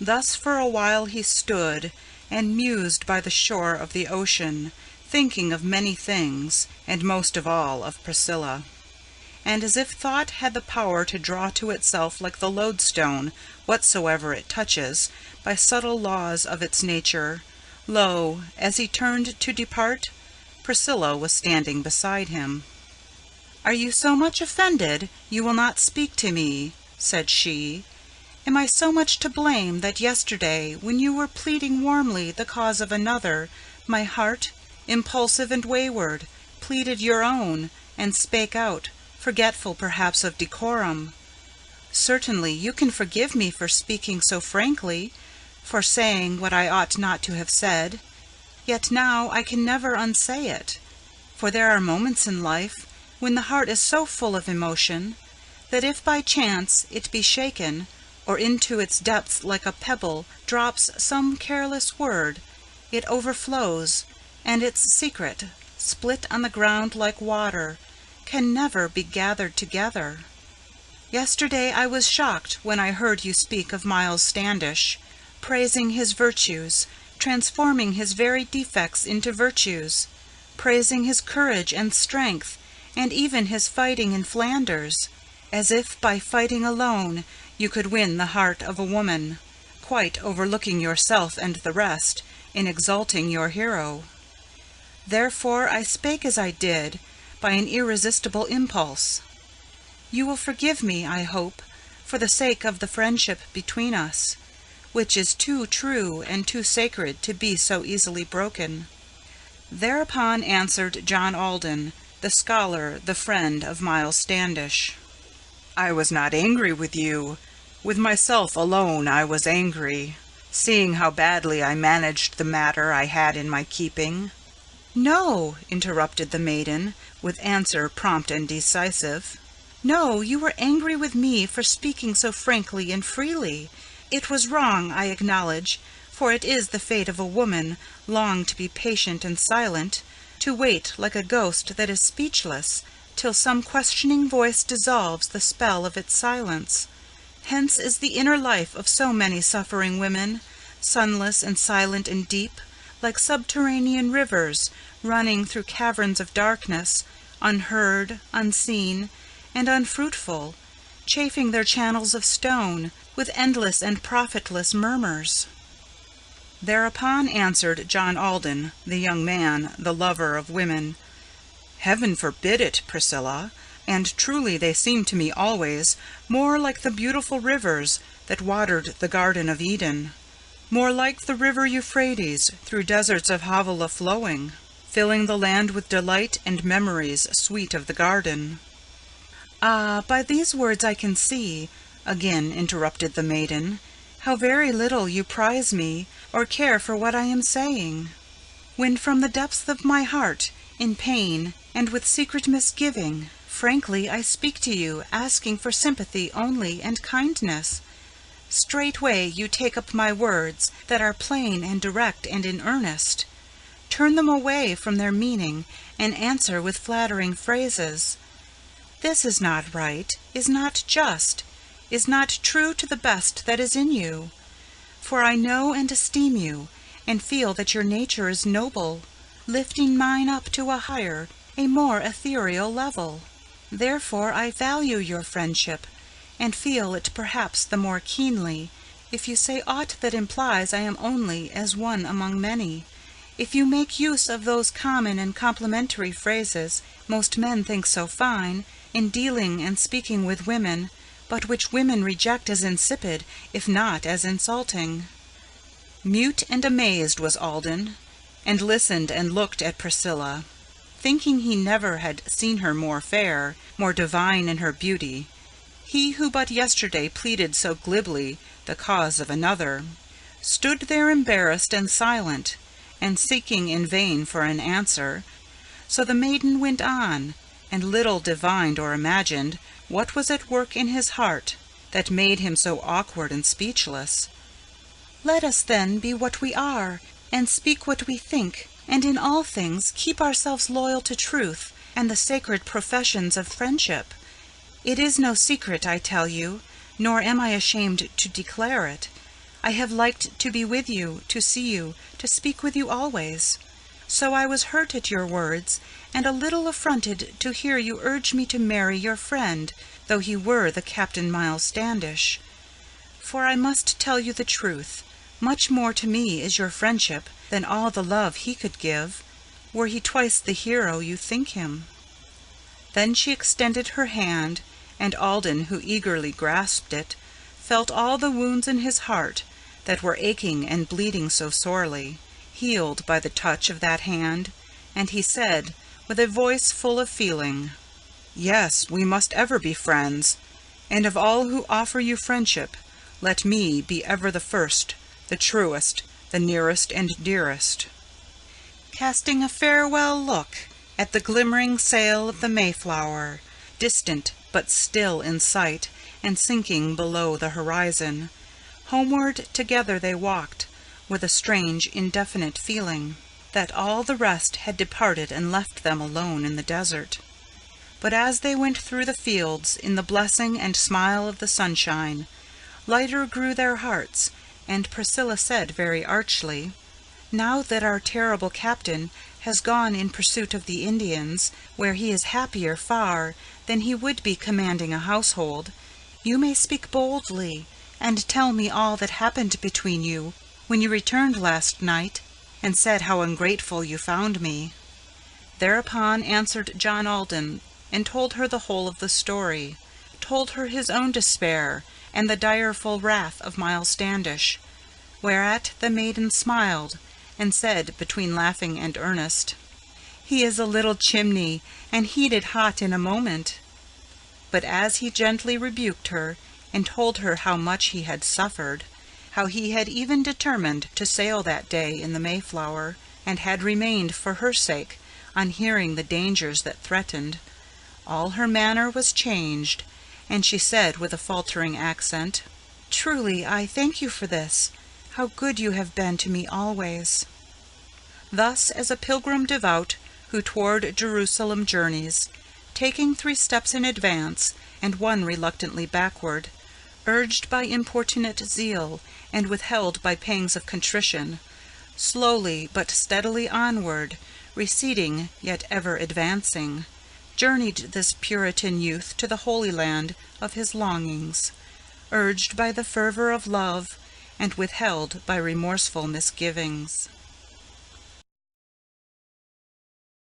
Thus for a while he stood, and mused by the shore of the ocean, thinking of many things, and most of all of Priscilla. And as if thought had the power to draw to itself like the lodestone whatsoever it touches, by subtle laws of its nature, lo, as he turned to depart, Priscilla was standing beside him. "Are you so much offended you will not speak to me?" said she. "Am I so much to blame that yesterday, when you were pleading warmly the cause of another, my heart, impulsive and wayward, pleaded your own, and spake out, forgetful perhaps of decorum? Certainly you can forgive me for speaking so frankly, for saying what I ought not to have said. Yet now I can never unsay it, for there are moments in life when the heart is so full of emotion that if by chance it be shaken, or into its depths like a pebble drops some careless word, it overflows, and its secret, split on the ground like water, can never be gathered together. Yesterday I was shocked when I heard you speak of Miles Standish, praising his virtues, transforming his very defects into virtues, praising his courage and strength, and even his fighting in Flanders, as if by fighting alone you could win the heart of a woman, quite overlooking yourself and the rest, in exalting your hero. Therefore I spake as I did, by an irresistible impulse. You will forgive me, I hope, for the sake of the friendship between us, which is too true and too sacred to be so easily broken." Thereupon answered John Alden, the scholar, the friend of Miles Standish. "I was not angry with you. With myself alone I was angry, seeing how badly I managed the matter I had in my keeping." "No," interrupted the maiden, with answer prompt and decisive. "No, you were angry with me for speaking so frankly and freely. It was wrong, I acknowledge, for it is the fate of a woman, long to be patient and silent, to wait like a ghost that is speechless, till some questioning voice dissolves the spell of its silence. Hence is the inner life of so many suffering women, sunless and silent and deep, like subterranean rivers running through caverns of darkness, unheard, unseen, and unfruitful, chafing their channels of stone with endless and profitless murmurs." Thereupon answered John Alden, the young man, the lover of women, "Heaven forbid it, Priscilla, and truly they seem to me always more like the beautiful rivers that watered the Garden of Eden, more like the river Euphrates through deserts of Havilah flowing, filling the land with delight and memories sweet of the garden." "Ah, by these words I can see," again interrupted the maiden, "how very little you prize me, or care for what I am saying. When from the depths of my heart, in pain, and with secret misgiving, frankly I speak to you, asking for sympathy only and kindness, straightway you take up my words, that are plain and direct and in earnest, turn them away from their meaning, and answer with flattering phrases. This is not right, is not just, is not true to the best that is in you. For I know and esteem you, and feel that your nature is noble, lifting mine up to a higher, a more ethereal level. Therefore I value your friendship, and feel it perhaps the more keenly, if you say aught that implies I am only as one among many, if you make use of those common and complimentary phrases most men think so fine, in dealing and speaking with women, but which women reject as insipid, if not as insulting." Mute and amazed was Alden, and listened and looked at Priscilla, thinking he never had seen her more fair, more divine in her beauty, he who but yesterday pleaded so glibly the cause of another, stood there embarrassed and silent, and seeking in vain for an answer. So the maiden went on, and little divined or imagined what was at work in his heart that made him so awkward and speechless. "Let us then be what we are, and speak what we think, and in all things keep ourselves loyal to truth and the sacred professions of friendship. It is no secret, I tell you, nor am I ashamed to declare it. I have liked to be with you, to see you, to speak with you always. So I was hurt at your words, and a little affronted to hear you urge me to marry your friend, though he were the Captain Miles Standish. For I must tell you the truth, much more to me is your friendship than all the love he could give, were he twice the hero you think him." Then she extended her hand, and Alden, who eagerly grasped it, felt all the wounds in his heart that were aching and bleeding so sorely, healed by the touch of that hand, and he said, with a voice full of feeling, "Yes, we must ever be friends, and of all who offer you friendship, let me be ever the first, the truest, the nearest and dearest." Casting a farewell look at the glimmering sail of the Mayflower, distant but still in sight and sinking below the horizon, homeward together they walked, with a strange, indefinite feeling that all the rest had departed and left them alone in the desert. But as they went through the fields in the blessing and smile of the sunshine, lighter grew their hearts, and Priscilla said very archly, "Now that our terrible captain has gone in pursuit of the Indians, where he is happier far than he would be commanding a household, you may speak boldly, and tell me all that happened between you when you returned last night, and said how ungrateful you found me." Thereupon answered John Alden, and told her the whole of the story, told her his own despair, and the direful wrath of Miles Standish, whereat the maiden smiled, and said between laughing and earnest, "He is a little chimney, and heated hot in a moment." But as he gently rebuked her, and told her how much he had suffered, how he had even determined to sail that day in the Mayflower, and had remained for her sake on hearing the dangers that threatened, all her manner was changed, and she said with a faltering accent, "Truly I thank you for this. How good you have been to me always." Thus, as a pilgrim devout who toward Jerusalem journeys, taking 3 steps in advance and 1 reluctantly backward, urged by importunate zeal and withheld by pangs of contrition, slowly but steadily onward, receding yet ever advancing, journeyed this Puritan youth to the Holy Land of his longings, urged by the fervor of love and withheld by remorseful misgivings.